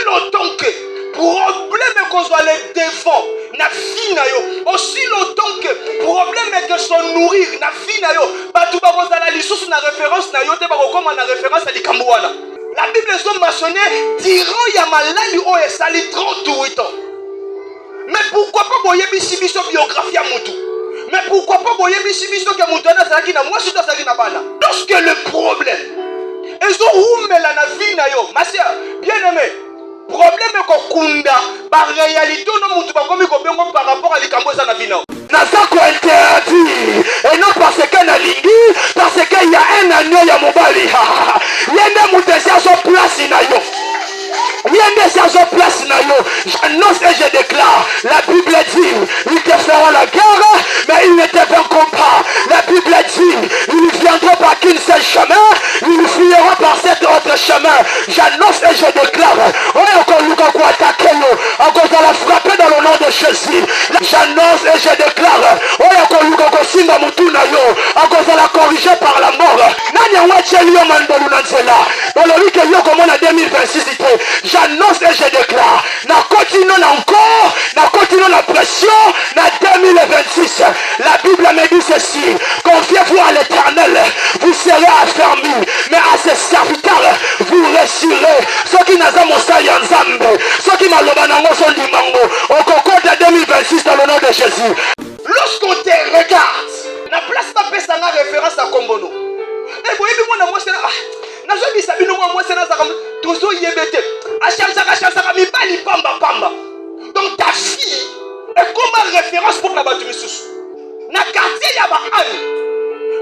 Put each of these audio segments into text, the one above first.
longtemps que problème qu'on soit les devant na vie na yo, aussi longtemps que problème que se nourrir na vie na yo, batu ba kozala lisusu na référence na yo te ba kokoma na référence à likambo wana. La Bible est mentionnée dirant ya malali o esali 38 ans. Mais pourquoi pas boyer biso biographie à Moutou? Mais pourquoi pas boyer biso que Moutou na zaki na moi surtout zaki na bana? Lorsque le problème ils ont la na vie na yo, ma sœur, bien aimé, problème ko kunda ba réalité no Moutou ba komi ko bengo par rapport à likambo za na vie na. Nazako interdit et non parce que na lingi, parce qu'il y a un agneau ya mobali. Yende Moutesi a son place na yo. J'annonce et je déclare, la Bible dit, ils te feront la guerre, mais ils ne te vaincront pas. La Bible dit, ils ne viendront par qu'un seul chemin, ils fuiront par cet autre chemin. J'annonce et je déclare, on est encore Lucas pour attaquer nous, encore dans la frapper dans le nom de Jésus. J'annonce et je déclare, on est encore Lucas pour singa mutuna yo, encore dans la corriger par la mort. Nanya wacheli yo mandolu nanzela. Dans le week-end yo comme on a 2026. J'annonce et je déclare, na continue encore, na continue la pression, na 2026. La Bible me dit ceci, confiez-vous à l'Éternel, vous serez affermis, mais à ses serviteurs, vous réussirez. Ceux qui n'ont pas mon salut en Zambé, ceux qui m'ont l'obanango sont du mango, au concours de 2026 dans le nom de Jésus. Lorsqu'on te regarde, na place pas pesa na référence à Kombono. Et vous voyez, moi, c'est là. Nazobi sabino moi c'est nazaka tozo yebete achamsaka mibali pamba. Donc ta fille est comme référence pour la batu misusu. Na quartier ya ba Anne.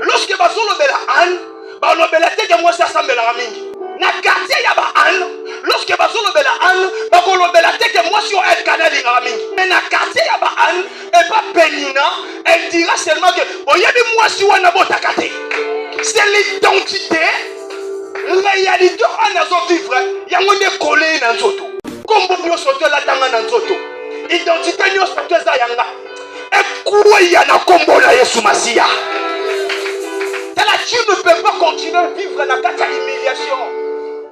Lorsque bazolobela Anne, ba lobela teke moi ça sambela mingi. Na quartier ya ba Anne, lorsque bazolobela Anne, ba kolobela teke moi sur un canal ya mingi. Mais na quartier ya ba Anne et pas Penina, elle dira seulement que oyebi moi si wana botakate. C'est l'identité. Réalité on a vivre yango ne collé na nzoto kombo nyoso to la tanga na nzoto identité nyoso to za yanga ekuwa ya na kombo na Yesu Masia. Tu ne peux pas continuer à vivre na kata humiliation.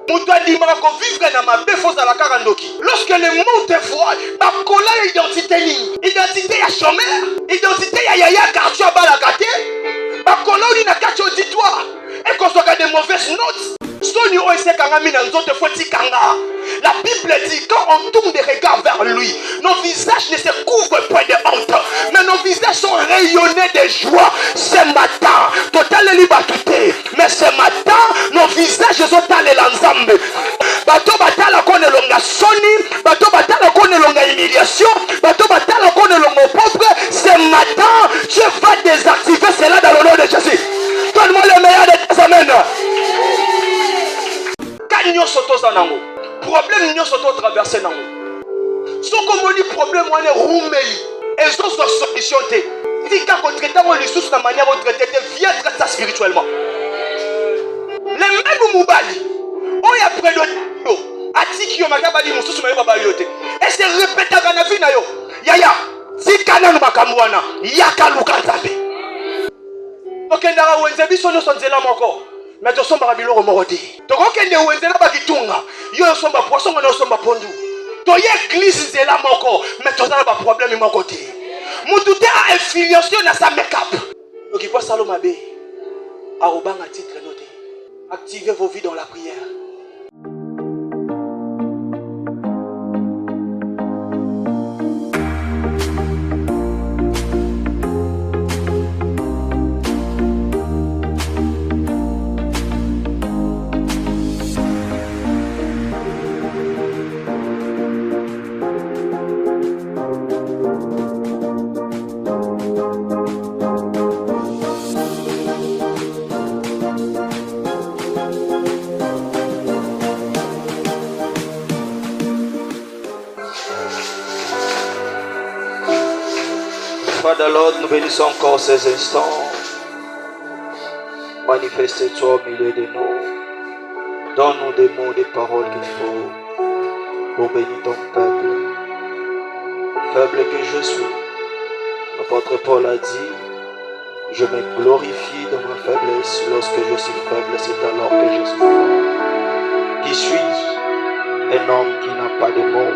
Mutu adimaka ko vivre na mabe foza la karandoki. Lorsque le monde te voit, ba kola identité ni identité ya chômeur, identité ya yaya quartier balakate, ba kola ni na kati auditoire et qu'on soit des mauvaises notes. La Bible dit quand on tourne des regards vers lui, nos visages ne se couvrent pas de honte, mais nos visages sont rayonnés de joie. Ce matin, total liberté, mais ce matin, nos visages sont allés l'ensemble. Bato batala kone longa soni, bato batala kone longa humiliation, bato batala kone longa pauvre. Ce matin, tu vas désactiver cela dans le nom de Jésus. Donne-moi le meilleur de tes amens. Problème n'y soto traversé nango. Ce qu'on dit problème on est roumeli. Et ce sont solution té. Si quand on traite on les sous la manière de traiter viens traiter ça spirituellement. Les mêmes moubali. On y a près de yo. Atiki yo makabali mususu mayo babaliote. Et c'est répété dans la vie na yo. Yaya. Si kana makamwana yaka lukanzabe. OK ndara wenzebi sono sonzela moko. Mais tu sommes rabilo romoroti. Tu connais des wenzela bakitunga. Yo somba poisson na somba pondu. To église zela moko, mais tu as pas problème mon côté. Mutu te a infiliation na sa make-up. Donc il faut salomabe. Arobanga titre noté. Activez vos vies dans la prière. Father Lord, nous bénissons encore ces instants. Manifeste-toi au milieu de nous. Donne-nous des mots, des paroles qu'il faut pour bénir ton peuple. Faible que je suis, l'apôtre Paul a dit, je me glorifie dans ma faiblesse. Lorsque je suis faible, c'est alors que je suis fort. Qui suis-je? Un un homme qui n'a pas de mots,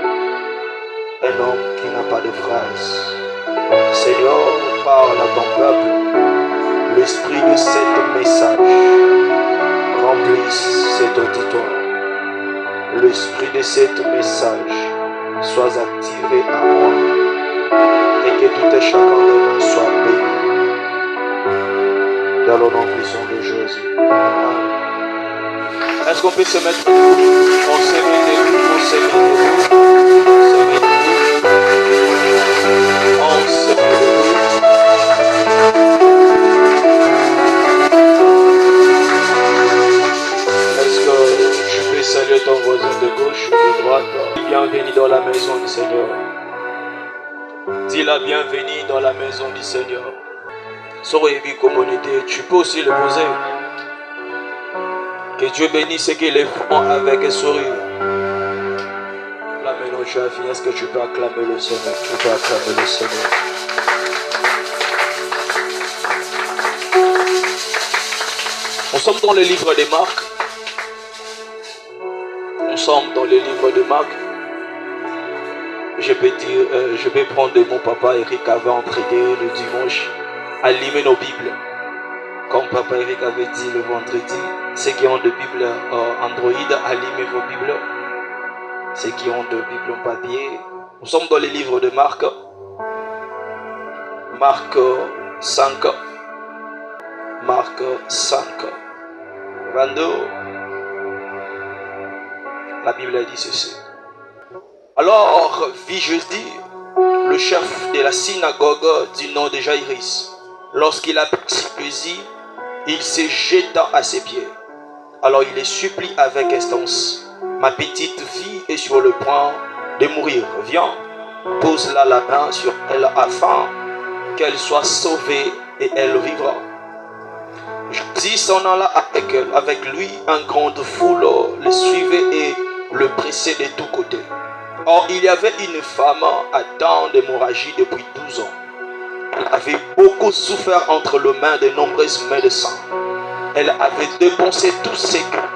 un homme qui n'a pas de phrases. Seigneur, parle à ton peuple. L'esprit de cet message remplisse cet auditoire. L'esprit de cet message soit activé à moi et que tout et chacun de nous soit béni. Dans le nom puissant de Jésus. Amen. Est-ce qu'on peut se mettre debout? On se met debout, on se met debout, on se met debout. Est-ce que je peux saluer ton voisin de gauche ou de droite? Bienvenue dans la maison du Seigneur. Dis la bienvenue dans la maison du Seigneur. Sorebi communauté, tu peux aussi le poser. Que Dieu bénisse et qu'il les font avec un sourire. Là maintenant tu as fini. Est-ce que tu peux acclamer le Seigneur? Tu peux acclamer le Seigneur. Nous sommes dans le livre de Marc. Nous sommes dans le livre de Marc. Je peux prendre de mon papa Eric avait entraîné le dimanche. Allumer nos Bibles. Comme Papa Eric avait dit le vendredi, ceux qui ont de Bible Android, allumez vos Bibles. Ceux qui ont de Bible en papier. Nous sommes dans les livres de Marc. Marc 5. Marc 5. 22. La Bible a dit ceci. Alors vit Jésus, le chef de la synagogue du nom de Jaïrus. Lorsqu'il a perçu Jésus, il se jeta à ses pieds. Alors il les supplie avec instance. Ma petite fille est sur le point de mourir. Viens, pose-la la main sur elle afin qu'elle soit sauvée et elle vivra. Jésus s'en alla avec lui, une grande foule le suivait et le pressait de tous côtés. Or il y avait une femme atteinte d'hémorragie depuis 12 ans. Elle avait beaucoup souffert entre les mains de nombreux médecins. Elle avait dépensé tous ses gains.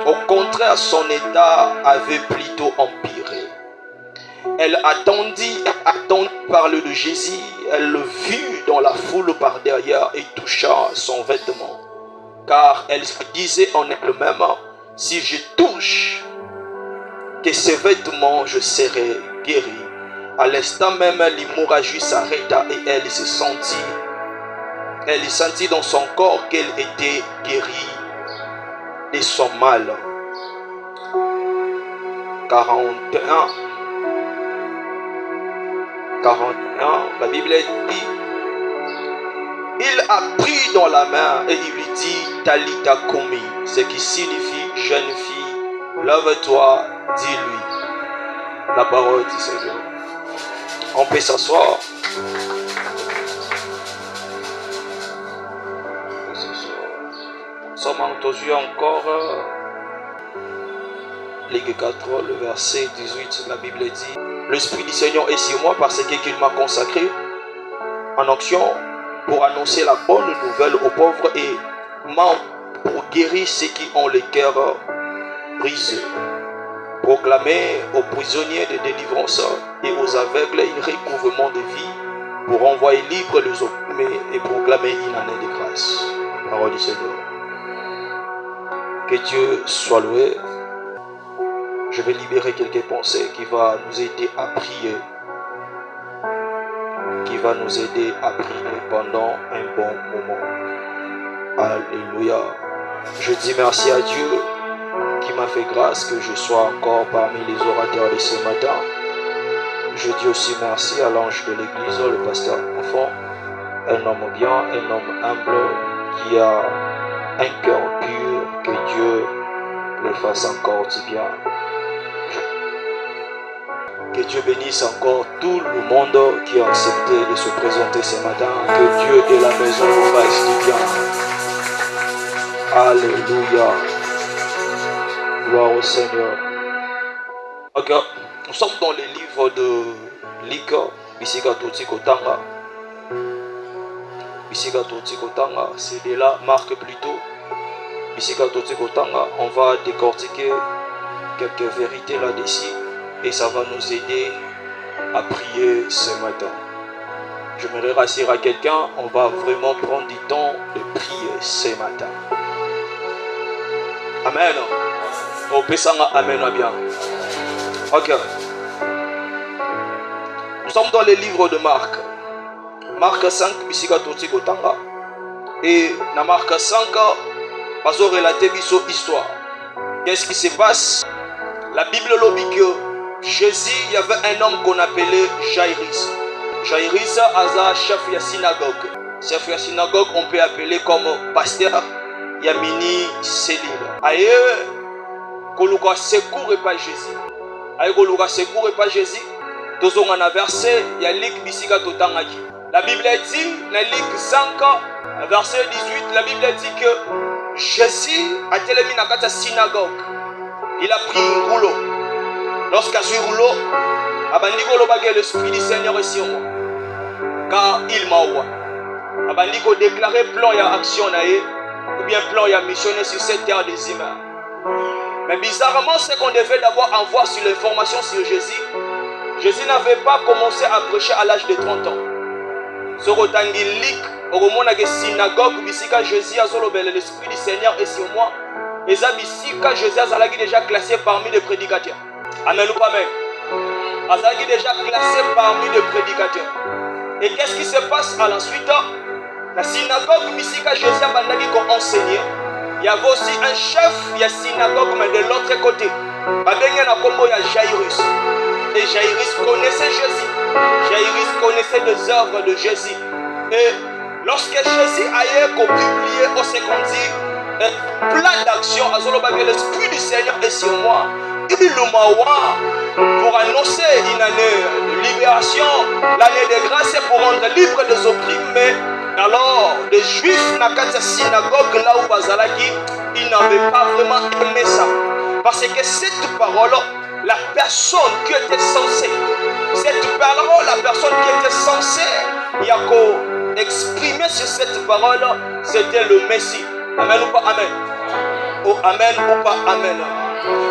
Au contraire, son état avait plutôt empiré. Elle attendit parler de Jésus. Elle le vit dans la foule par derrière et toucha son vêtement. Car elle se disait en elle-même, si je touche que ces vêtements, je serai guéri. À l'instant même, l'hémorragie s'arrêta et elle sentit dans son corps qu'elle était guérie de son mal. 41, la Bible dit, il a pris dans la main et il lui dit Talita Komi, ce qui signifie jeune fille, lève-toi, dis-lui. La parole du Seigneur. On peut s'asseoir. Nous sommes entendus encore. Ligue 4, le verset 18, la Bible dit, l'Esprit du Seigneur est sur moi parce qu'il m'a consacré en action pour annoncer la bonne nouvelle aux pauvres et pour guérir ceux qui ont le cœur brisé. Proclamer aux prisonniers de délivrance et aux aveugles un recouvrement de vie, pour envoyer libre les opprimés et proclamer une année de grâce. Parole du Seigneur. Que Dieu soit loué. Je vais libérer quelques pensées qui vont nous aider à prier. Qui va nous aider à prier pendant un bon moment. Alléluia. Je dis merci à Dieu qui m'a fait grâce que je sois encore parmi les orateurs de ce matin. Je dis aussi merci à l'ange de l'église, le pasteur enfant, un homme bien, un homme humble qui a un cœur pur, que Dieu le fasse encore du bien. Que Dieu bénisse encore tout le monde qui a accepté de se présenter ce matin. Que Dieu de la maison vous fasse du bien. Alléluia. Gloire au Seigneur. Ok, nous sommes dans les livres de Luc, Bisika Toti Kotanga. bisika toti kotanga, c'est de là Marc plutôt. Bisika toti kotanga, on va décortiquer quelques vérités là-dessus et ça va nous aider à prier ce matin. J'aimerais rassurer à quelqu'un, on va vraiment prendre du temps de prier ce matin. Amen. Au Pessanga, amen, bien. Ok. Nous sommes dans le livre de Marc. Marc 5, bisika toti kotanga. Et dans Marc 5, on va relater biso histoire. Qu'est-ce qui se passe? La Bible lobby que Jésus, il y avait un homme qu'on appelait Jairus. Jairus aza chef de synagogue. Chef de synagogue, on peut appeler comme pasteur Yamini Céline. Aïe, koluka secours et pas Jésus. Aïe, koluka secours et pas Jésus. Tous on a versé, il y a lik bisika totangaki. La Bible dit, dans Luc 5, verset 18, la Bible dit que Jésus a télémi dans la synagogue. Il a pris un rouleau. Lorsqu'il a pris un rouleau, il a l'Esprit du Seigneur est sur moi. Car il m'a oublié. Il a déclaré plan et action ou bien plan et missionnaire sur cette terre des humains. Mais bizarrement, ce qu'on devait d'abord avoir sur l'information sur Jésus, Jésus n'avait pas commencé à prêcher à l'âge de 30 ans. Ce rotangilik, au moment de la synagogue, bisika Jésus a l'Esprit du Seigneur est sur moi. Et ça, bisika Jésus a déjà classé parmi les prédicateurs. Amen ou pas amen? Il a déjà classé parmi les prédicateurs. Et qu'est-ce qui se passe à la suite? La synagogue, bisika Jésus a enseigné. Il y avait aussi un chef de la synagogue, mais de l'autre côté. Il y a Jairus. Et Jairus connaissait Jésus. Jairus connaissait les œuvres de Jésus. Et lorsque Jésus a publié au second dit, plein d'actions, l'Esprit du Seigneur est sur moi. Il m'a pour annoncer une année de libération, l'année de grâce pour rendre libre des opprimés. Alors, les Juifs dans la synagogue, là où Bazalaki, ils n'avaient pas vraiment aimé ça. Parce que cette parole, la personne qui était censée, cette parole, la personne qui était censée exprimer sur cette parole, c'était le Messie. Amen ou pas amen? Oh, amen ou pas amen?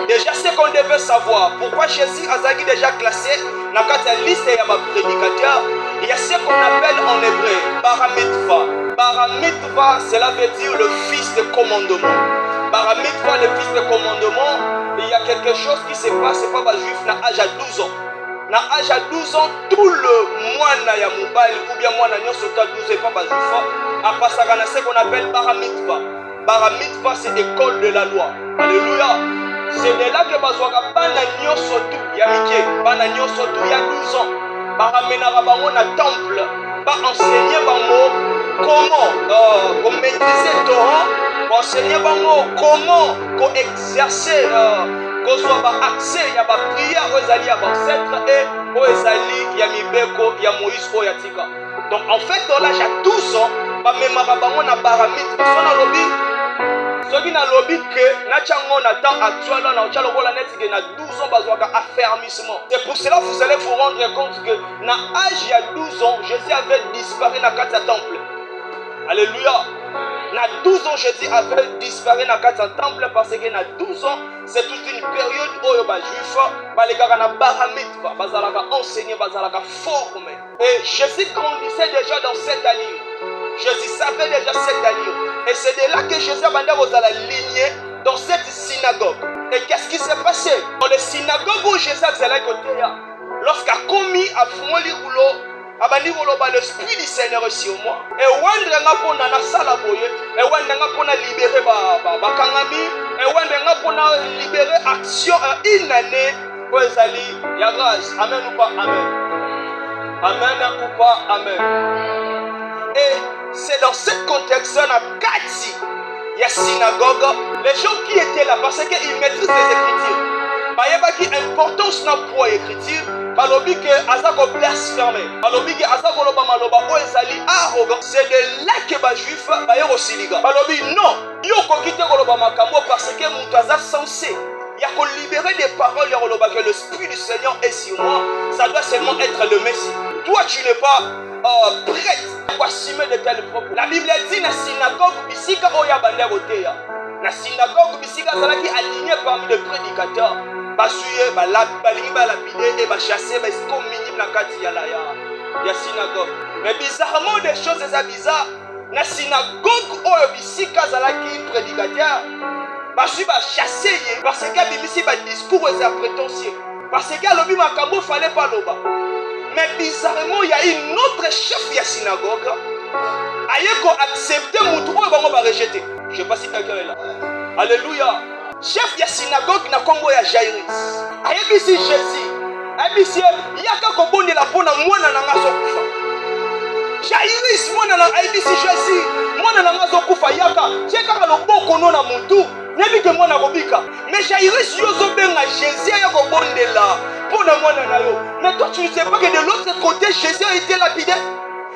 Déjà, ce qu'on devait savoir, pourquoi Jésus a déjà classé dans la liste des prédicateurs, il y a ce qu'on appelle en hébreu Baramitva. Baramitva, cela veut dire le fils de commandement. Baramitva, le fils de commandement, il y a quelque chose qui se passe, c'est pas juif, dans l'âge à 12 ans. Dans l'âge à 12 ans, tout le moine ya mobile ou bien moine à 12 ans, et pas juif, à passer à ce qu'on appelle Baramitva. Baramitva, c'est école de la loi. Alléluia. C'est de là que bazwaka bana nyoso tu ya mike, bana nyoso tu ya 12 ans. Baramenaka bango na temple, ba enseigner bango comment maîtriser Torah, ba enseigner bango comment exercer kozwa ba accès ya ba prière ozali ya ba ancêtre et ozali ya mibeko ya Moïse oyatika. Donc en fait dans l'âge à 12 ans, ba memaka bango na baramite, sona lobi soki na lobi que na tchango na temps actuel na tchalo bola netike na 12 ans bazwaka affermissement. C'est pour cela vous allez vous rendre compte que na âge il y a 12 ans Jésus avait disparu dans le temple. Alléluia. Na 12 ans Jésus avait disparu dans le temple parce que na 12 ans c'est toute une période où les juifs balegaka na baramitva bazalaka enseigner bazalaka former. Et Jésus grandissait déjà dans cette allure. Jésus savait déjà cette allure. Et c'est de là que Jésus a aligné dans cette synagogue. Et qu'est-ce qui s'est passé? Dans les synagogues où Jésus a allé côté, lorsqu'il a commis à Fumoli Roulo, l'Esprit du Seigneur est sur moi. Et Wandrenga pona na sala boye, et Wandrenga pona libérer bakangami, et Wandrenga pona libérer action une année pour ezali ya grâce. Amen ou pas amen? Amen ou pas amen? Et c'est dans ce contexte, il y a synagogue, les gens qui étaient là, parce qu'ils maîtrisent les Écritures. Il y a une importance pour l'écriture, c'est de là que les juifs sont aussi. Non, parce que les gens sont censés. Il y a qu'on libérer des paroles que l'Esprit du Seigneur est sur moi, ça doit seulement être le Messie. Toi, tu n'es pas prête à assumer de tels propos. La Bible dit dans la synagogue, bisika oya bander oteya. La synagogue, bisika salaki aligné parmi les prédicateurs. Basuye, balingi balapide et bachasser, comme minime na kati ya la ya synagogue. Mais bizarrement, des choses c'est bizarre. La synagogue oyo bisika salaki prédicateur. Basuye bachasser parce que bimisi ba discours est prétentieux. Parce que l'obi makambo fallait pas loba. Mais bizarrement, il y a une autre chef de la synagogue. Ayeko accepter mon droit et va rejeter. Je ne sais pas si quelqu'un est là. Alléluia. Chef de la synagogue n'a combo ya Jairus. Ayebisi Jésus. Ayebisi yaka kobonde la pona mwana na ngaso kufa. Jairus mwana na ayebisi Jésus. Mwana na ngaso kufa yaka. Cheka loboko no na mutu. Nebi ke mwana kobika. Mais Jairus yozo benga Jésus ayako bonde la. Mais toi tu ne sais pas que de l'autre côté Jésus a été lapidé.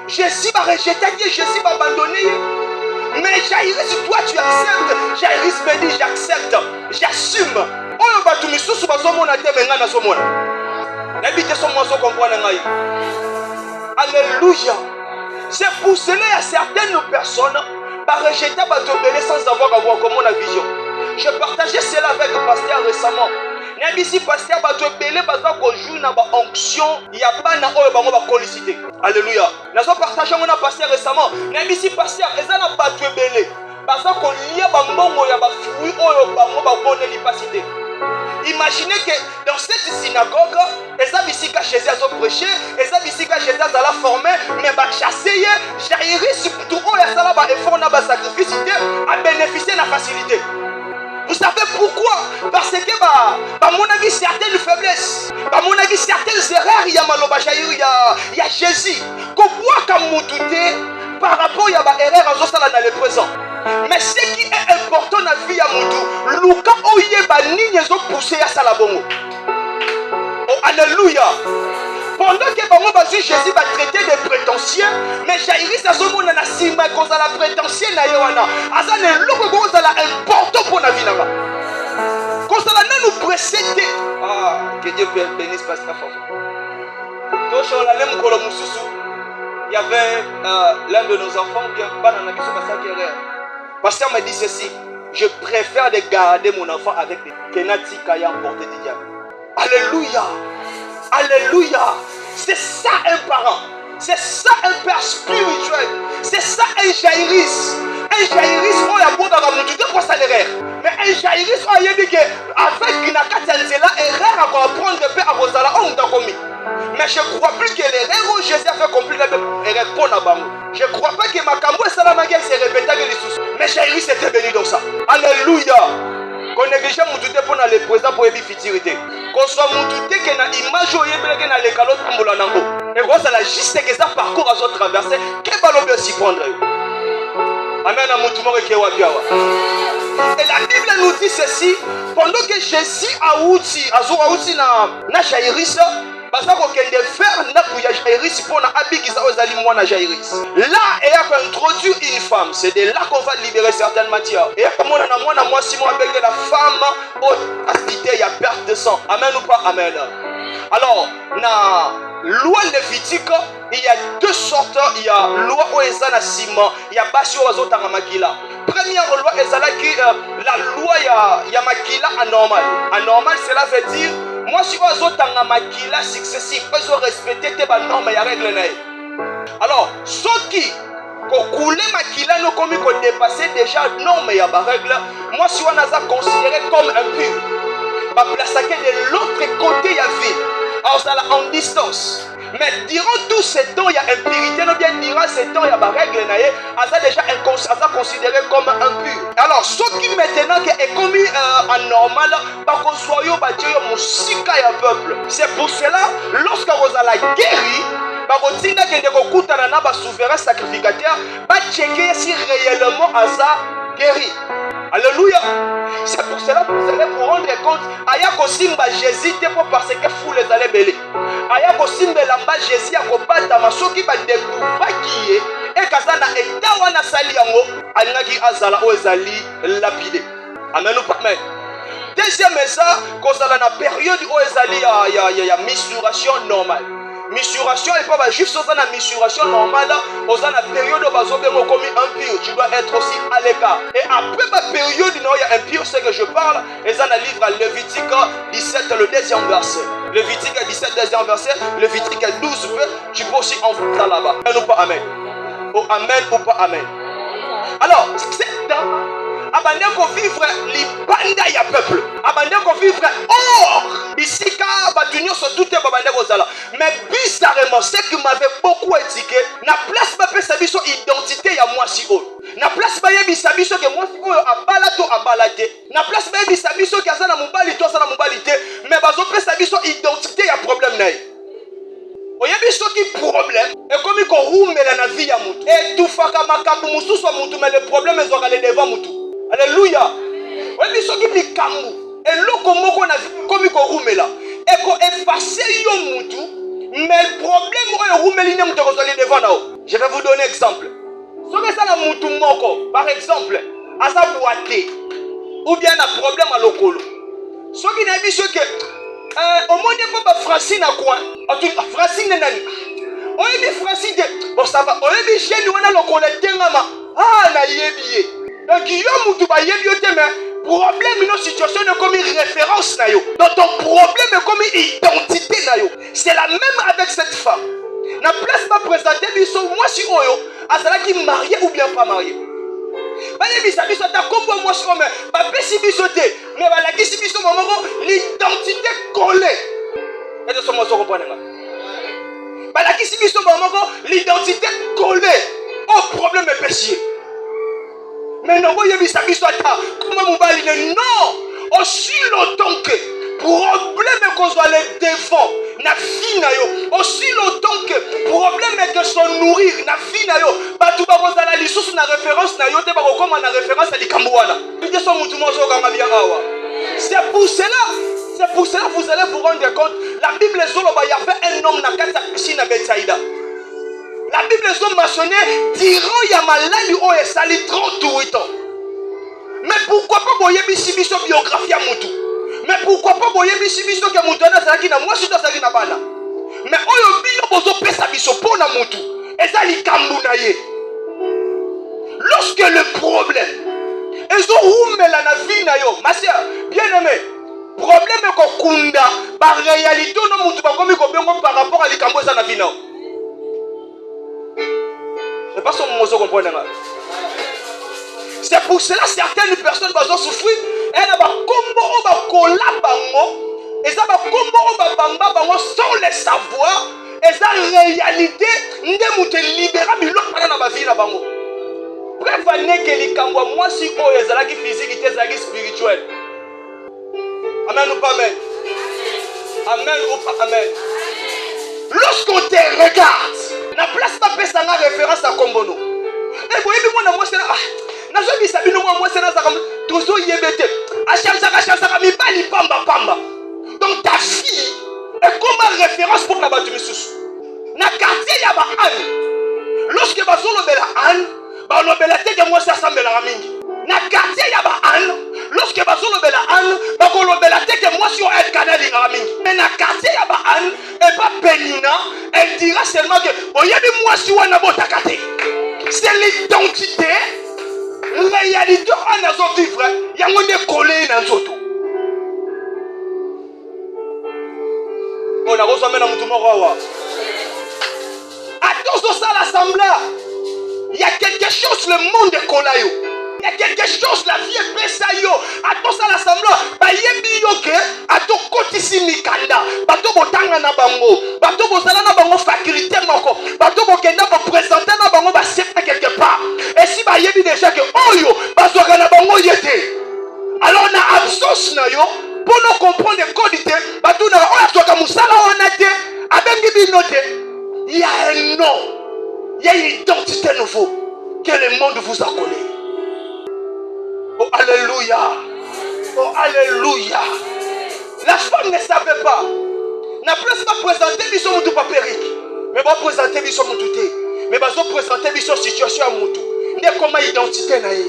Jésus va rejeter Dieu, Jésus va abandonner. Mais Jairus, toi tu acceptes. Jairus me dit j'accepte, j'assume. Oh bah tu me sous sur mon até menga na somona. N'habite son moi comprendre ngai. Alléluia. C'est pour cela qu'il y a certaines personnes qui rejettent Batobélé sans avoir comment la vision. Je partageais cela avec le pasteur récemment. Nabisi pasteur Batobélé baza ko joue na ba onction ya bana oyo bango ba kolicité. Alléluia. Nazo partager mon pasteur récemment. Nabisi pasteur ezana Batobélé baza ko lia ba mbongo ya ba fruit oyo bango ba bonne l'ipacité. Imaginez que dans cette synagogue, Ezabisika Jésus a prêché, Ezabisika Jésus a formé, mais ba chasser Jairus tout oyo sala ba effort na ba sacrifice a bénéficier de la facilité. Vous savez pourquoi? Parce que mon avis certaines faiblesses, mon avis certaines erreurs, il y a maloba Jairus, il y a Jésus. Pourquoi comme douter par rapport à la erreur à Zosala dans le présent. Mais ce qui est important dans la vie à Moudou, Luka oye ba nigne zo pousser à Salabongo. Oh alléluia. Pendant que bango bazu Jésus va traiter de prétentieux, mais Jairus a son monde na sima cause la prétentieux na yoana. Azane loko cause la important pour la vie là-bas. Cause la nous précéder. Ah, que Dieu bénisse pasteur Fafo. Donc on a l'aime kolo mususu. Il y avait l'un de nos enfants qui banana qui sont passés à guerre. Pasteur m'a dit ceci, je préfère de garder mon enfant avec des Kenati Kaya emporté du diable. Alléluia. Alléluia. C'est ça un parent. C'est ça un père spirituel. C'est ça un Jairus. Un Jairus, on a beau dans la moudou, pour ça l'erreur. Mais un Jairus, on a dit qu'avec une akatanzela, erreur à comprendre de paix à Rosala, on a commis. Mais je ne crois plus que l'erreur où Jésus a fait accomplir l'erreur pour la banque. Je ne crois pas que ma cambo et Salamaga s'est répété avec les sous. Mais Jairus était béni dans ça. Alléluia. Qu'on néglige mon douté pour le présent pour éviter futurité. Qu'on soit mon douté que na image au yébé que na les calottes pour la nango. Et qu'on ça la juste que ça parcours à son traversé. Qu'est-ce que l'on s'y prendre? Amen à mon tout monde qui est wabiawa. Et la Bible nous dit ceci. Pendant que Jésus a outi na Jairus. Parce qu'on a faire Jairus pour na Jairus. Là, il a introduit une femme. C'est de là qu'on va libérer certaines matières. Et comme on a moi si moi avec la femme, il y a perte de sang. Amen ou pas? Amen. Alors, na loi lévitique, il y a deux sortes. Il y a loi oezana ciment, il y a basio azotanga makila. Première loi ezala qui la loi il y a makila anormal. Anormal, cela veut dire moi si vous avez makila successif, vous respectez tes normes et règles. Alors, ceux qui couler makila no comme qu'on dépasser déjà normes et règles, moi si vous avez considéré comme impur. Bah placer de l'autre côté il y a vie. Alors ça là en distance. Mais durant tout ce temps il y a impurité, non bien durant ce temps il y a des règles naïe, ça déjà considéré comme impur. Alors ceux qui maintenant qui est commis anormal, par contre soyons battus musika ya peuple. C'est pour cela lorsque vous allez guérir, bakotinda kende kokutana na ba souverain sacrificateur, ba checker si réellement asa guéri. Alléluia. C'est pour cela que vous allez vous rendre compte. Aya kosimba Jésus pour parce que fou les allez belé. Aya kosimba lamba Jésus a kobata masoki ba découvrir qui est et kazana etawa na sali yango alingaki azala o ezali lapidé. Amen ou pas amen. deuxième ça cause la période où il y a misuration normale. Misuration et pas bah juste ça la misuration normale aux la période où bazo bien commis impur, tu dois être aussi à l'écart. Et après ma période il y a impur, c'est que je parle et ça dans le livre Lévitique 17 le deuxième verset. Lévitique 17 deuxième verset, Lévitique 12 tu peux aussi en faire là-bas. Amen ou pas amen. Oh amen ou pas amen. Alors, c'est dans abandon qu'on vivre libanda ya peuple. Abandon qu'on vivre or. Bisika batunyo so tout est abandon kozala. Mais bizarrement, ce qui m'avait beaucoup indiqué, na place ba pesa biso identité ya moi si o. Na place ba yebisa biso que moi si o abala to abalate. Na place ba yebisa biso que azana mobali to azana mobalite, mais bazo pesa biso identité ya problème na ye. Oyebi soki problème et comme ko rumela na vie ya mutu et tout faka makambu mususu wa mutu mais le problème ezwaka le devant mutu. Alléluia. Oyebi soki likambu et loko moko na vie comme ko rumela et ko effacer yo mutu mais le problème oyo rumeli ne mutu ko le devant nao. Je vais vous donner exemple. Soki ça na mutu moko par exemple asa boité ou bien un problème à lokolo. Soki na biso que au monde pas Francine à quoi? Francine nani? Oyebi Francine bon ça va. Oyebi jeune wana lokolo tengama. Ah na yebi. Donc yo mutu ba yebi yo te mais problème une situation est comme une référence na yo. Donc ton problème est comme une identité na yo. C'est la même avec cette femme. Na place pas présenter biso moi si oyo azala qui marié ou bien pas marié. Bayebisa biso ta kombo moi si comme ba pesi biso te mais ba la kisi biso momoko l'identité collée. Et de ce mot comprendre nga. Ba la kisi biso momoko l'identité collée au problème est péché. Mais non boyebisa biso ta comment mobali non aussi longtemps que problème qu'on soit les devant na vie na yo aussi longtemps que problème que se nourrir na vie na yo batu ba kozala lisusu na référence na yo te ba kokoma na référence à likambo wana bide so mutu mozo kanga bien awa. C'est pour cela vous allez vous rendre compte la Bible zoloba y avait un homme na kati ya piscine à Bethsaïda. La Bible zo mentionné dirant ya malali o esali 38 ans. Mais pourquoi pas boyebi si biso biographie à mutu? Mais pourquoi pas boyer biso que mutu na zaki na moi sito zaki na bana. Mais oyo biyo bozo pesa biso pona mutu. Ezali kambu na ye. Lorsque le problème ezo umela na vie na yo, ma sœur, bien-aimé, problème ko kunda ba réalité no mutu ba komi ko bengo par rapport à likambo za na vie na. C'est pas son mozo comprendre nga. C'est pour cela certaines personnes vont souffrir. Et là, combo on va coller bango. Et ça va combo on va bamba bango sans le savoir. Et ça réalité, nous te libérer de l'autre pendant ma vie là bango. Prévenez que les cambo moi si on est là qui physique, qui est spirituel. Amen ou pas amen. Amen ou pas amen. Lorsqu'on te regarde, la place pas pèse la référence à combono. Et vous voyez moi moi c'est là. Nazo bisabino moi c'est na zakam tozo yebete achanza mi bali pamba. Donc ta fille est comme référence pour la batu misusu na quartier ya ba an lorsque bazolo bela an ba lo bela te que moi ça sambela mingi na quartier ya ba an lorsque bazolo bela an ba ko lo bela te que moi sur el canal ya mingi mais na quartier ya ba an et pas Penina elle dira seulement que oyebi moi si wana botakate c'est l'identité. Réalité on a zo vivre yango ne collé na nzoto on a reçu na mutu moko wa attention ça l'assemblée il y a quelque chose le monde est collé yo il y a quelque chose la vie est pesa yo attention ça l'assemblée ba yebi yo ke ato kotisi mikanda bato botanga na bango bato bozala na bango faculté moko bato bokenda ba présenter na bango ba septe quelque part et si ba yebi déjà que oyo bazoka na bango yete alors na absence na yo pour nous comprendre qualité bato na oyo azoka musala wana te abengi binote il y a un nom il y a une identité nouveau que le monde vous a collé. Oh alléluia. Oh alléluia. La femme ne savait pas. N'a plus pas présenté biso mutu papérique. Mais va présenter biso mutu te. Mais va présenter biso situation à mutu. Ne comment identité na ye.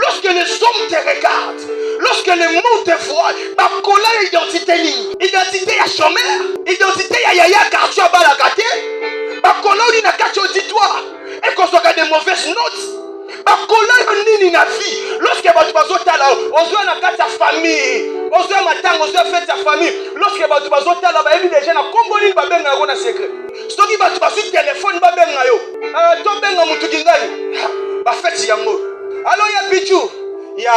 Lorsque les hommes te regardent, lorsque le monde te voit, bakola identité ligne, identité ya chômeur, identité ya yaya quartier balakate, bakola ni na quartier auditoire, et qu'on soit des mauvaises notes, bakola nini na vie, lorsque batu bazotala, ozwa na kati ya famille, ozwa matanga, ozwa fête ya famille, lorsque batu bazotala ba ebi déjà na komboni ba benga ko na secret. Soki batu basu téléphone ba benga yo, to benga mutu kingani, ba fête yango. Alors ya bichu, ya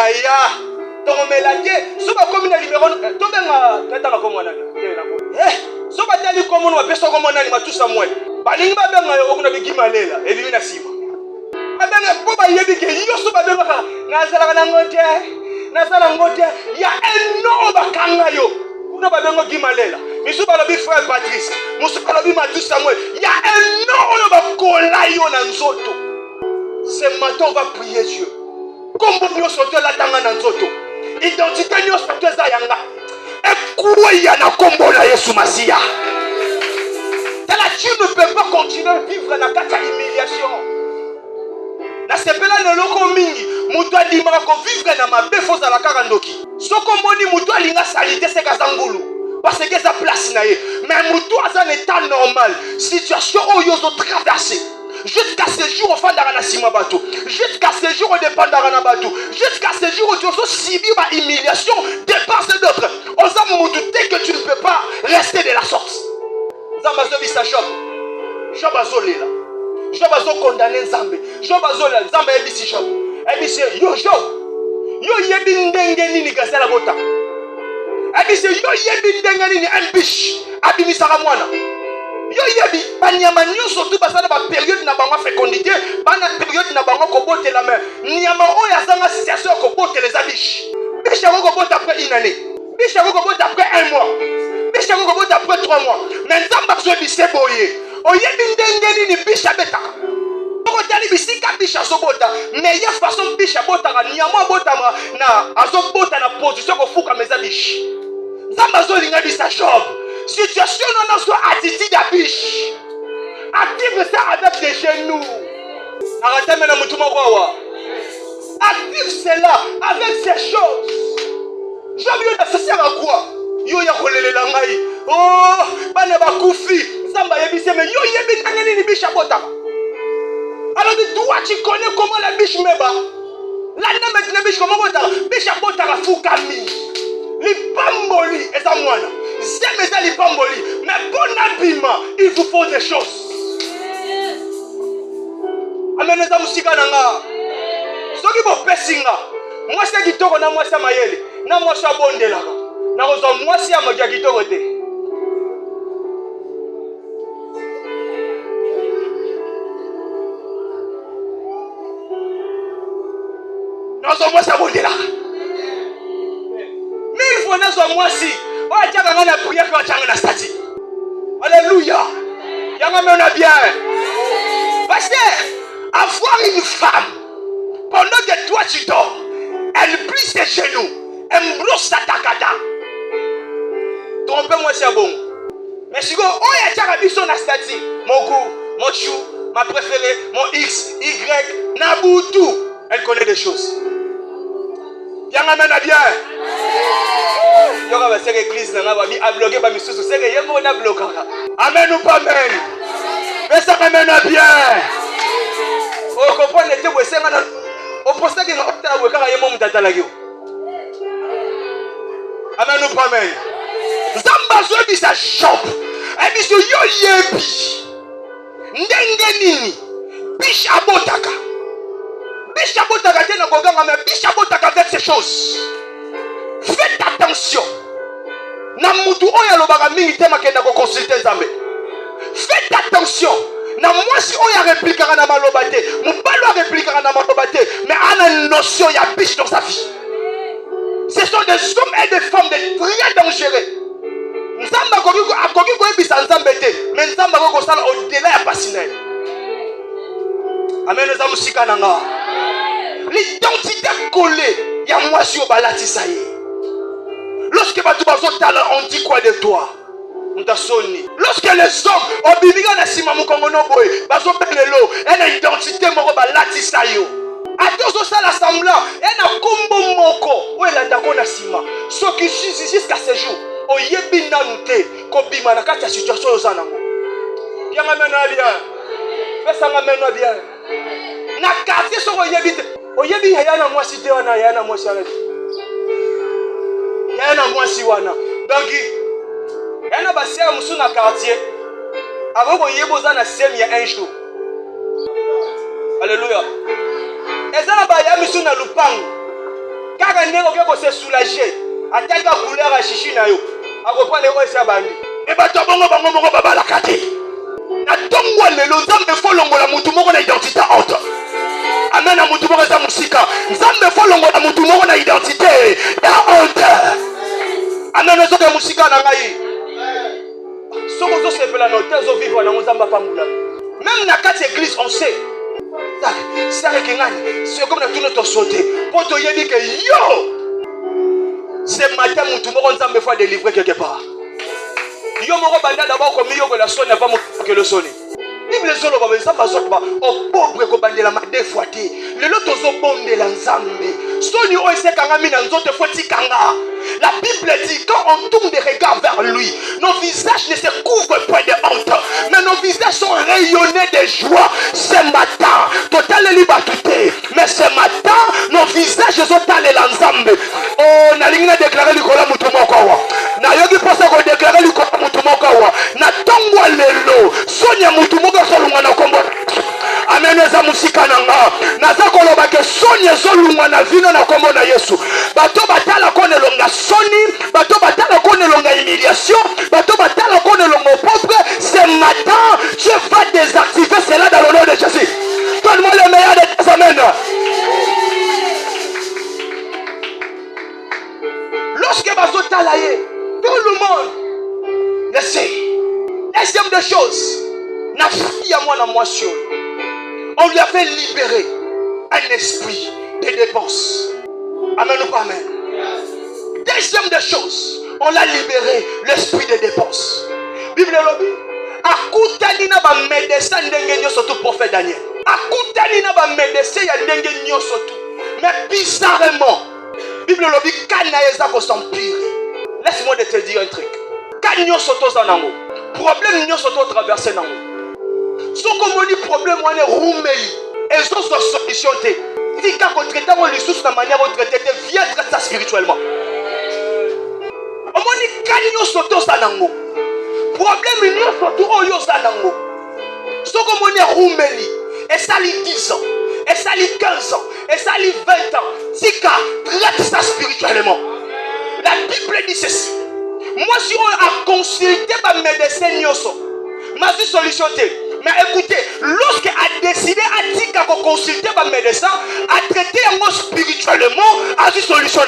tomelate, so ba komi na numéro, to benga tata na komona na. So ba tali komono ba peso komona ni matu Samuel. Ba lingi ba benga yo okuna bigimalela, ebi na sima. Abenga po ba yebi ke yo so ba benga nazala na ngote, ya eno ba kanga yo. Kuna ba benga gimalela. Misu ba lobi frère Patrice, musu ba lobi matu Samuel. Ya eno yo ba kola yo na nzoto. Ce matin on va prier Dieu. Comme nous sommes là dans nzoto. Identité nous sommes là yanga. Et ya na kombo na Yesu Masia. Tu ne peux pas continuer à vivre dans la humiliation. Na sepela no loko mingi, mutu adimaka ko vivre na mabe foza la karandoki. Soko moni mutu alinga salite se kazangulu. Parce que ça place na ye. Mais mutu aza état normal. Situation oyozo traverser. Jusqu'à ce jour au fond d'Arana Simabato, jusqu'à ce jour au dépend d'Arana Bato, jusqu'à ce jour où tu as subi ma humiliation de part et d'autre. Osam Moudouté que tu ne peux pas rester de la sorte. Zambazo visa Job. Job azolela. Job azo condamné Nzambe. Job azolela. Nzambe ebisi Job. Ebisi yo Job. Yo yebi ndenge nini gazela bota. Ebisi yo yebi ndenge nini embish. Abimisaka mwana. Yo yebi banyama nyonso tu basala ba période na bango fécondité bana période na bango ko bote la main nyama oyo azanga situation ko bote les abish bisha ko bote après une année bisha ko bote après un mois bisha ko bote après 3 mois mais nzamba zo bise boye oyebi ndenge nini bisha beta ko tali bisika bisha zo bota mais ya façon bisha bota nyama bota na azo bota na position ko fuka mes abish nzamba zo linga bisa Job. Situation non soit attitude à biche. Active ça avec des genoux. Arrêtez maintenant active cela avec ces choses. Je veux ça sert à quoi? Yo ya kolele la ngai. Oh, bana ba kufi. Zamba yebise mais yo yebi tangani ni biche bota. Alors toi tu connais comment la biche meba. La name de biche comment bota? Biche bota la fukami. Li pamboli et ça moi. Mais bon habillement, il vous faut des choses. Amen. Nous avons sikananga. Soki bo pesinga. Moi c'est kitoko na moi c'est mayele. Na moi c'est bondela. Na ozo moi c'est amagia kitoko te. Na ozo moi c'est bondela. Mille fois na ozo moi si. Alléluia. On a bien. Parce que avoir une femme, pendant que toi tu dors, elle plie ses genoux, elle brosse ta takata. Trompez-moi, c'est bon. Mais si vous avez son astati, mon goût, mon chou, ma préférée, mon X, Y, Naboutou, elle connaît des choses. Bien, on a bien. C'est l'église qui a bloqué par Missou. C'est que Yémo a bloqué. Amen ou pas amen? Mais ça m'amène bien. On comprend les deux. On pense que nous avons fait amen ou pas amen? Zambazo dit sa shop. Et dit yo yebi. Ndenge nini. Biche abotaka. Biche abotaka tena koganga mais biche abotaka avec ces choses. Faites attention. Na mutu oya lobaka mingi tema kenda ko consulter Nzambe. Faites attention. Na mwasi oya répliquera na maloba te. Mubalo répliquera na maloba te. Mais ana notion ya biche dans sa vie. Ce sont des hommes et des femmes de très dangereux. Nzamba akoki ko ebisa Nzambe te. Mais Nzamba ko sala au-delà ya passionné. Amen nous amusika nanga. L'identité collée ya mwasi o balatisa ye. Lorsque on dit quoi de toi? Lorsque les hommes ont bimiga na sima mukongo no boy, bazo belelo, une identité moko balati sayo. Atozo sala semblant et na kombo moko ou elanda ko na sima. Ce qui jusqu'à ce jour oyebi nanu te ko bima na kati ya situation yo zanango. Bien amena bien. Pesa ngamena bien. Na quartier so oyebi te. Oyebi ya na mwasi te wana ya na mwasi ala. Ya na mwasi wana. Donc ya na basia musu na quartier. Avant qu'on y ait besoin de il y a un jour. Alléluia. Et ça, il y a mis na lupang. Car on est se soulager. À telle couleur à chichi na yo. À reprendre les rois et bandi. Et bah toi bongo baba la kate. Na tongwa le nzambe folongo la mutu moko na identité haute. Amen na mutu moko za musika. Nzambe folongo la mutu moko na identité ya honte. Amen na soka musika na ngai. Même dans quatre églises, on sait. C'est comme tout notre sauté. Pour te dire que yo, ce matin, tout le monde me fait délivrer quelque part. Yo, mon banda d'abord comme yo que la sonne n'a pas que le sonne. Bible solo ba ça va sortir au pauvre ko bandela ma défoité. Le lot ozo bondela nzambe. Soni o ese kanga mina nzote foti kanga. La Bible dit quand on tourne des regards vers lui, nos visages ne se couvrent pas de honte, mais nos visages sont rayonnés de joie. Ce matin, total liberté. Mais ce matin, nos visages sont allés l'ensemble. Oh, na linga déclarer likola mutumoko wa. Na yogi posa ko déclarer likola mutumoko wa. Na tongwa lelo. Sonya mutumoko solunga na kombo. Amen za musika nanga. Na za koloba ke sonya solunga na vino na kombo na Yesu. Bato batala kone longa soni, bato batala kone longa humiliation, bato batala kone longa pauvre. Ce matin, je vais désactiver cela dans le nom de Jésus. Donne-moi le meilleur de tes amens. Lorsque bazo talaye, tout le monde le sait. Deuxième des choses, na fille à moi na moisson. On lui a fait libérer un esprit de dépense. Amen ou pas amen? Deuxième des choses, on l'a libéré l'esprit de dépense. Bible lobby. Akutani na ba médecin ndenge nyoso tout prophète Daniel. Akutani na ba médecin ya ndenge nyoso tout. Mais bizarrement, Bible lobby kana yeza ko s'empirer. Laisse-moi te dire un truc. Quand nyoso to zanango, problème nyoso to traverser nango. Soko moni problème wana rumeli. Ezo so solution te. Tika ko traiter mo lisusu na manière de traiter viens traiter ça spirituellement. Omoni kanyo soto sanango. Problème nyo soto oyo sanango. Soko moni rumeli. Et ça li 10 ans. Et ça li 15 ans. Et ça li 20 ans. Tika traite ça spirituellement. La Bible dit ceci. Moi si on a consulté par médecin nyoso. Ma vie solution te. Mais écoutez, lorsqu'il a décidé à dire qu'on consulter un médecin, à traiter un mot spirituellement, à une solution.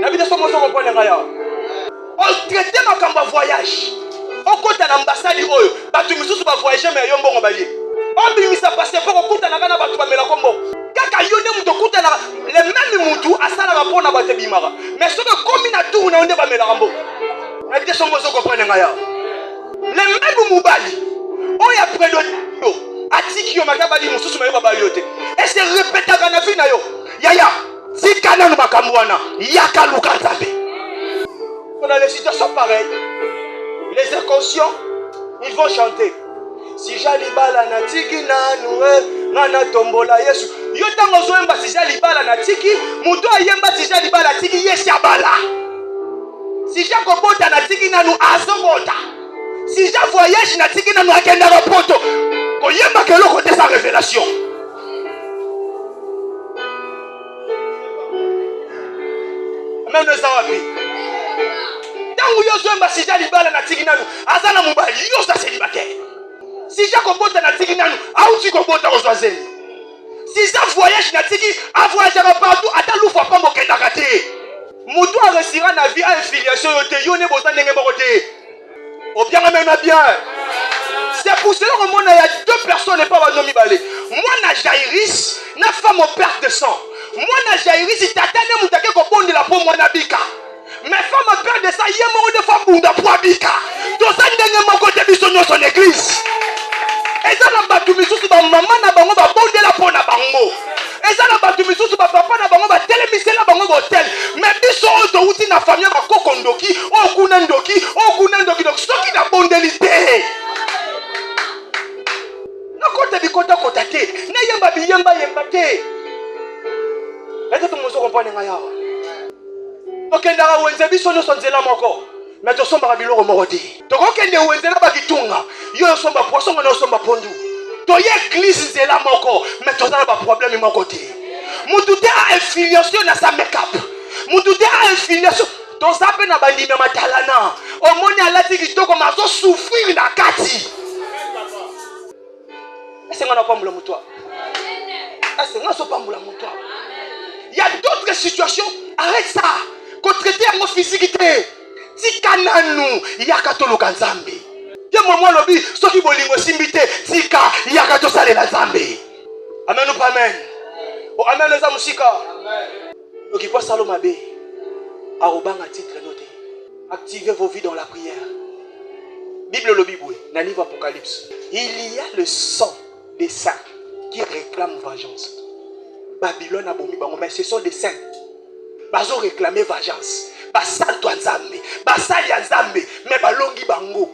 La vie de ce mot, on traitait ma voyage. On compte à l'ambassade, tu me suis pas voyager, mais il y a un bon balier. On me dit ça parce que pour qu'on compte à la gana, tu vas me la combo. Kaka yone muto kuta na le même mutu asala rapport na bate bimara. Mais ce que comme il a tout, on ne va me la rambo. La vie de ce mot, comprendre ngaya. Le même moubali, on y a près de yo, atiki yo makabali mususu mayo babaliote. Et c'est répété à la vie na yo. Yaya, si kana no makamwana, yaka lukanzabe. On a les situations pareilles. Les inconscients, ils vont chanter. Si jalibala na tiki nanu ngana tombola Yesu. Yo tango zoemba si jalibala na tiki, muto ayemba si jalibala tiki Yesu abala. Si jakobota na tiki nanu azobota. Si je voyage, na tiki na noa kenda rapoto. Koyemba ke loko te sa révélation. Amen no zawapi. Tangu yo zoemba si je libala na tiki nanu, azana mubali yo sa célibataire. Si je kobota na tiki nanu, auti kobota ozwazeli. Si je voyage na tiki, a voyager partout, ata lufa pa mokenda kate. Mutu a resira na vie a infiliation yo te, yo ne boza ndenge moko te. Oh bien, bien. C'est pour cela que moi, il y a deux personnes et pas un homme balé. Moi, na Jaïris, na femme au père de sang. Moi, na Jaïris, il t'attend à moutake ko bonde la peau moi na bika. Mais femme au père de sang, il y a mort de femme bunda pour bika. Tout ça, il y a mon côté de son église. eza na bato misusu ba mama na bango ba bondela pona bango eza na bato misusu ba papa na bango ba telemisela bango ba hotel mais biso oto uti na famille ba koko ndoki okuna ndoki donc soki na bondeli te na kota bikota kota te na yemba biyemba te est-ce que tout le monde se comprend nga okendaka wenze biso nyonso nzela moko mais tosombaka biloko moko te tokokende wenze na bakitunga yo osomba poisson ngana osomba pondu toye église nzela moko mais toza na baproblème moko te mutu te a infiliation na sa make-up mutu te a infiliation toza mpe na bandimi ya matalana omoni alati kitoko ma azosouffrir na kati esenga na pambula mutu esenga sopambula mutu. Il y a d'autres situations. Arrête ça. Qu'on traite à mon physique. Tika nanu. Yakato lokanzambi. Y'a moi lobby. Ceux qui bolingo simbite. Tika. Yakato sale la zambi. Amen ou pas amen. Oh amen les amusika. Donc il faut salomabe. Arobanga titre noté. Activez vos vies dans la prière. Bible lobby boué. Dans le livre Apocalypse. Il y a le sang des saints qui réclament vengeance. Babylone a bomi bango, mais ce sont des saints. Bazo réclamer vengeance. Basalto nzambe, basali nzambe, mais balongi bango.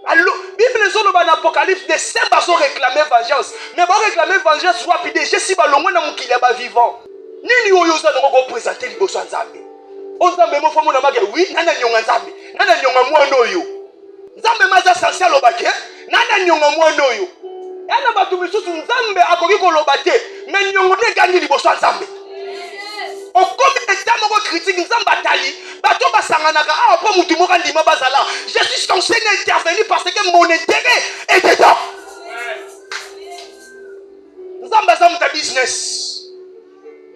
Alors, Bible zolo ban Apocalypse des saints bazo réclamer vengeance, mais ba réclamer vengeance rapide, je si balongo na mukili ba vivant. Nini oyo za ngo présenter liboso nzambe. Onzambe mo fomo na mage oui, nana nyonga nzambe. Nana nyonga mwana oyo. Nzambe maza sensible obake, nana nyonga mwana oyo. Yana batu misusu nzambe akoki koloba te mais nyongo ne gangi liboso nzambe okomi eta moko critique nzambe atali bato basanganaka awa po mutu moko ndima bazala je suis censé intervenir parce que mon intérêt est dedans. Nzambe aza muta business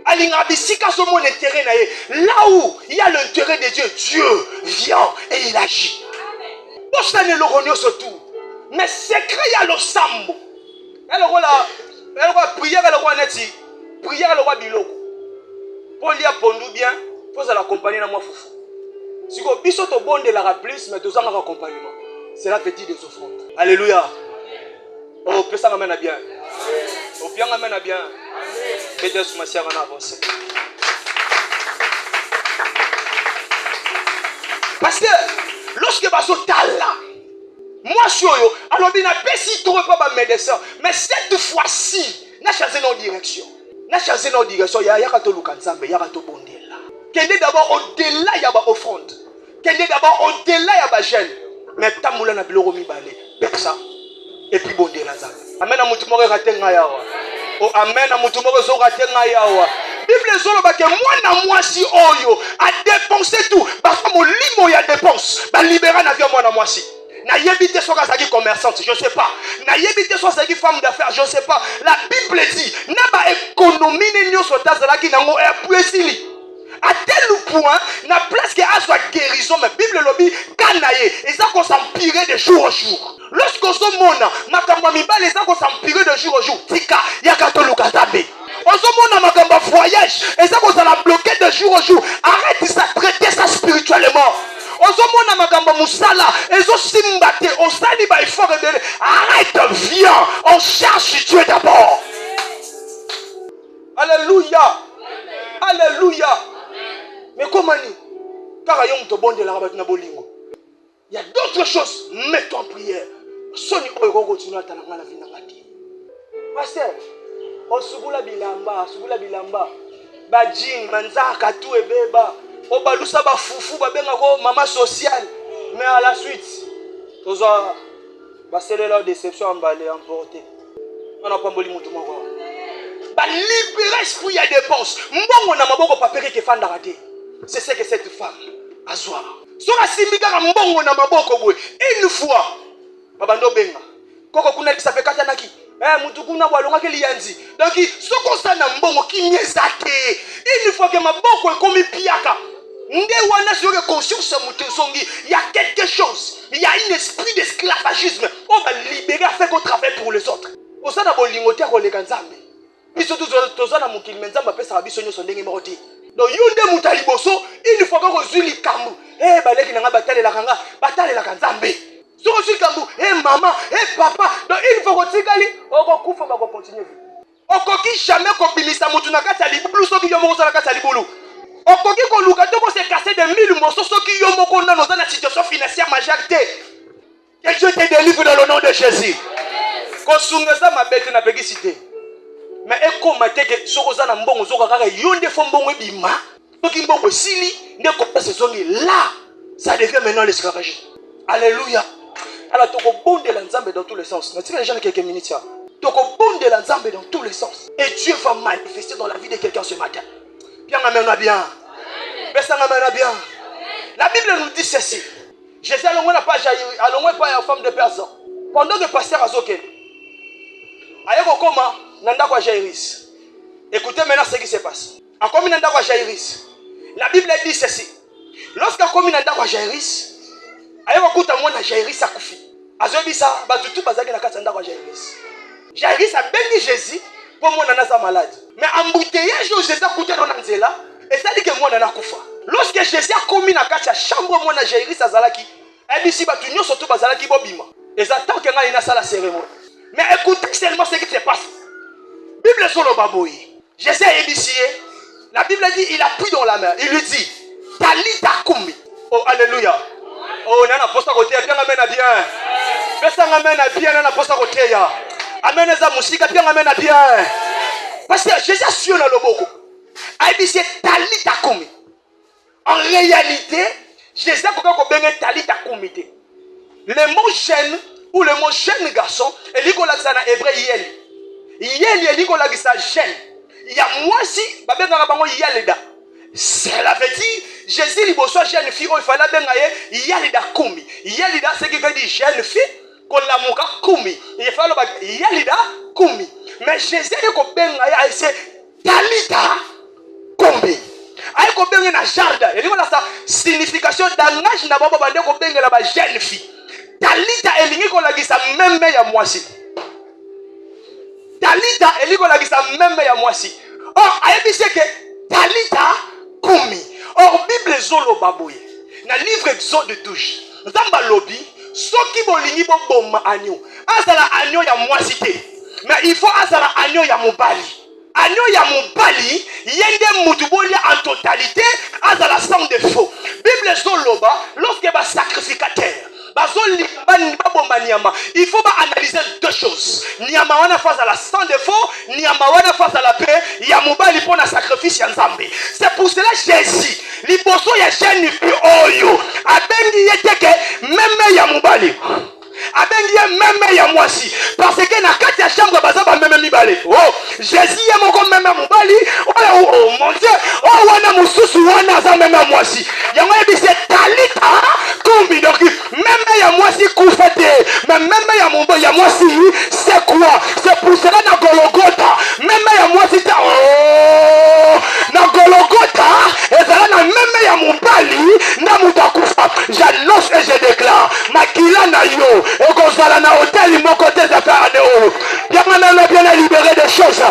alinga bisika so mon intérêt na ye là où il y a l'intérêt de Dieu, Dieu vient et il agit. Bosa ne logonyo surtout mais secret ya lo sambo. Elle va prier le roi Neti, prier le roi Biloko. Pour lire pondu bien, il faut l'accompagner dans moi foufou. Si vous biso to bon de la plus, mais deux ans d'accompagnement. C'est la petite des offrandes. Alléluia. Oh, peut ça m'amène à bien. Oh, bien m'amène à bien. Que Dieu soit merci à avancer. Parce que lorsque baso tala. Moi, je suis alors, il n'a pas si trop pas de médecin. Mais cette fois-ci, il a changé nos directions. Il a changé nos directions. Il y a un Lukanzambe, il y a un Bondela. Qu'il y ait d'abord au-delà, il y a une offrande. Qu'il y ait d'abord au-delà, il y a une gêne. Mais Tamoula n'a plus le remis balé. Persa. Et puis Bondela. Amen à Moutumore Ratengayawa. Oh, Amen à Moutumore Ratengayawa. Bible zolo que moi na moi si oyo a dépensé tout. Parce que mon limo y a dépense. Bah libérer na vie moi na moi si. Na yebite soit sa commerçante, je ne sais pas. Na yebite soit sa femme d'affaires, je ne sais pas. La Bible dit, na ba économie n'enyo soit tazala qui n'ango puesili. À tel point, na place que a soit guérison, mais Bible lobby kanaye, et ça qu'on s'empirer de jour au jour. Lorsqu'on se mona, makamba mibale, et ça qu'on s'empirer de jour au jour. Tika, yakato lukazabe. On se mona makamba voyage, et ça qu'on s'en bloqué de jour au jour. Arrête ça, traiter ça spirituellement. Ozomona magamba musala ezo simbate osali ba effort rebelle. Arrête, viens, on cherche Dieu d'abord. Alléluia. Alléluia. Mais comment ni car yom to bonde la rabat na bolingo. Il y a d'autres choses, mets-toi en prière. Soni oyo continue à talanga la vie na ngati. Pasteur, osubula bilamba. Ba jing manzaka tout ebeba. On balusa ba foufou ba benga ko maman sociale mais à la suite tozo ba c'est leur déception emballé emporté on a pas mboli mutu moko ba libérer esprit ya dépense mbongo na maboko papere ke fanda raté c'est ce que cette femme a soir so la simika mbongo na maboko boy une fois babando benga koko kuna ça fait katanaki mutu kuna walonga ke lianzi donc soko sana mbongo kinyezate une fois que maboko ekomi piaka. Il y a quelque chose, il y a un esprit d'esclavagisme. On va libérer à faire qu'on travaille pour les autres. On s'en a besoin de les ganzambe. Puis surtout, tous en a mouki menzamba pesa abisonyo sondenge moroti. Donc yunde mutaliboso, une fois qu'on reçu les kambu, baleki nanga batale la kanga, batale la ganzambe. Sur le Kambou, maman, papa. Donc il faut que tu continuer. Okoki jamais kobilisa mutu na kati ya libulu soki yo moko na kati ya libulu. Okoki koluka to ko se casser de 1000 morceaux soki yo moko na dans la situation financière majeure te. Que Dieu te délivre dans le nom de Jésus. Kosunga za mabete na peki cité. Mais eko mateke soko za na mbongo soko kaka yonde fo mbongo bima. Soki mbongo sili ndeko pese zongi là, ça devient maintenant l'esclavage. Alléluia. Alors toko bonde la nzambe dans tous les sens. Mais tu les gens quelques minutes là. Toko bonde la nzambe dans tous les sens. Et Dieu va manifester dans la vie de quelqu'un ce matin. Bien amen bien. Bien. La Bible nous dit ceci. Jésus allongé n'a pas jailli, allongé pas une femme de personne. Pendant que le pasteur Azoké, ayeko koma nanda kwa Jairus. Écoutez maintenant ce qui se passe. En comme nanda kwa Jairus. La Bible dit ceci. Lorsqu'on comme nanda kwa Jairus, ayeko kuta mwana Jairus akufi. Azobisa batutu bazaki na kati nanda kwa Jairus. Jairus a béni Jésus pour mon nana malade. Mais embouteillage Jésus a coûté dans l'anzela et ça dit que moi nana kufa. Lorsque Jésus a commis na kati ya chambre mon Jairus azalaki, et ici batu nyo surtout bazalaki bobima. Et ça tant que nga ina sala cérémonie. Mais écoutez seulement ce qui se passe. Bible sur le baboui. Jésus a ébissé. La Bible dit il appuie dans la main. Il lui dit Talita kumi. Oh alléluia. Oh nana posta côté bien amena bien. Pesa amena bien nana posta côté ya. Amen za musika bien amen bien. Parce que Jésus a su dans le boko. A dit c'est Talita kumi. En réalité, Jésus a beaucoup benga Talita kumi. Le mot jeune ou le mot jeune garçon, et l'ikola ça na hébreu yel. Yel et l'ikola ça jeune. Il y a moi si babenga bango yelida. Cela veut dire Jésus liboso jeune fille il fallait benga yelida kumi. Yelida c'est qui veut dire jeune fille. La muka kumi il fallait yalida kumi mais Jésus ko benga ya c'est Talita kumi ay ko benga na jardin et voilà ça signification d'engagement na baba bande ko benga la ba jeune fille Talita elingi ko lagisa même ya mwasi Talita elingi ko lagisa même ya mwasi or ayebise que Talita kumi or Bible zolo baboye na livre Exode 12 nzamba lobi soki bolingi boboma agneau azala agneau ya mwasi te mais il faut azala agneau ya mobali agneau ya mobali yende mutu bolia en totalité azala sans défaut Bible zoloba lorsque ba sacrificateur bazoli baboma niama il faut ba analyser deux choses niama wana face à la sans défaut niama wana face à la paix ya mobali pour na sacrifice ya nzambe c'est pour cela Jésus liboso ya jeune fille oyo abengi yeteke même ya mobali abengi même ya mwasi parce que na kati ya chambre baza ba même mibale oh Jésus ya moko même mobali oh mon Dieu oh wana mususu wana za même mwasi yango ebise Talita kumbi donc même ya mwasi kufete mais même ya mumbo ya mwasi c'est quoi c'est pour cela na Golgotha même ya mwasi ta oh na Golgotha ezala na même ya mobali na mutakufa j'annonce et je déclare makila na yo et kozala na hôtel mon côté de faire anéo bien bien libéré des choses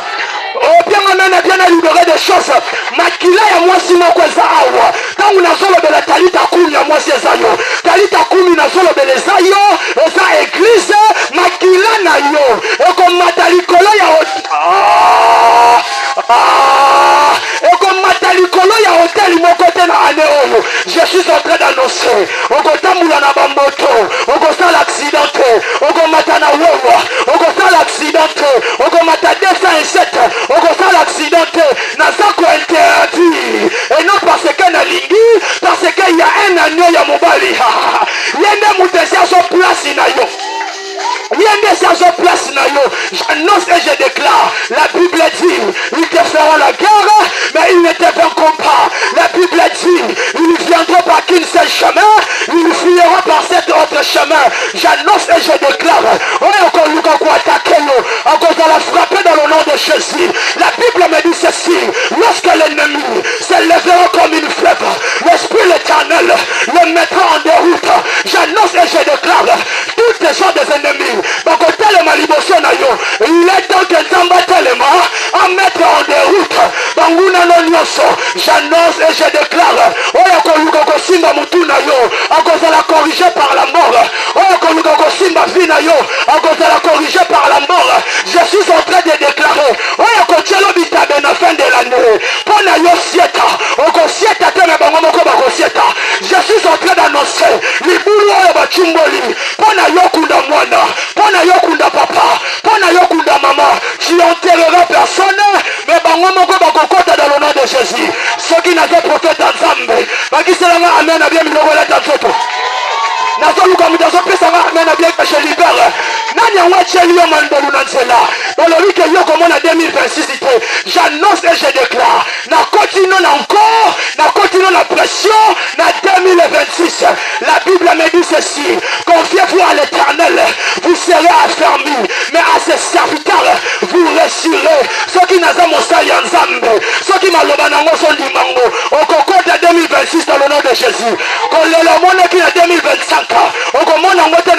oh bien bien libéré des choses makila ya mwasi moko za awa tant on a solo de la Talita kumi ya mwasi za yo Talita kumi na solo de les ayo eza église makila na yo et comme matalikolo ya comme matalikolo ya hôtel mon côté na anéo je suis en train d'annoncer okotamula na bamboto okosala accidenté okomata na wewa okosala accidenté okomata 207 okosala accidenté naza ko interdit et non parce que na lingi parce que il y a un agneau ya mobali yende mutesi aso place na yo yende si aso place na yo j'annonce et je déclare la Bible dit ils te feront la guerre mais ils ne te vaincront pas la Bible dit ils viendront par qu'un seul chemin ils fuiront par cet autre chemin j'annonce et je déclare encore la frapper dans le nom de Jésus la Bible me dit ceci lorsque l'ennemi se lèvera comme une fleuve l'esprit l'éternel le mettra en déroute j'annonce et je déclare toutes les gens des ennemis il est temps que Nzamba telema à mettre en déroute banguna non nyonso, j'annonce et je déclare, oyo koluka kosimba mutu na yo, akozala corrigé par la mort, oyo koluka kosimba vie na yo, akozala corrigé par la mort. Je suis en train de déclarer, oyo kotielo bitabe na fin de l'année, pona yo sieta, okosieta te na bango moko bakosieta. Je suis en train d'annoncer, libulu oyo bachimboli, pona yo kunda mwana, pona yo kunda papa, pona yo kunda maman, tu enterreras personne, mais bango moko bakokota dans le nom de Jésus. Ceux qui n'avaient prophète ensemble, bakiselanga amen, abia miloko leta nzoto. Nazoluka mutazopesanga amen, abia que je libère. Nani awacheli yo mandolu na nzela. Olobi ke yo komona 2026 ite. J'annonce et je déclare. Na continue encore, na continue la pression, na 2026. La Bible me dit ceci. Confiez-vous à l'Éternel, vous serez affermis. Mais à ses serviteurs, vous réussirez. Ceux qui n'ont pas mosali ensemble, ceux qui maloba nango sont dimango. On concorde 2026 dans le nom de Jésus. Quand le monde qui est 2025, on commande en moto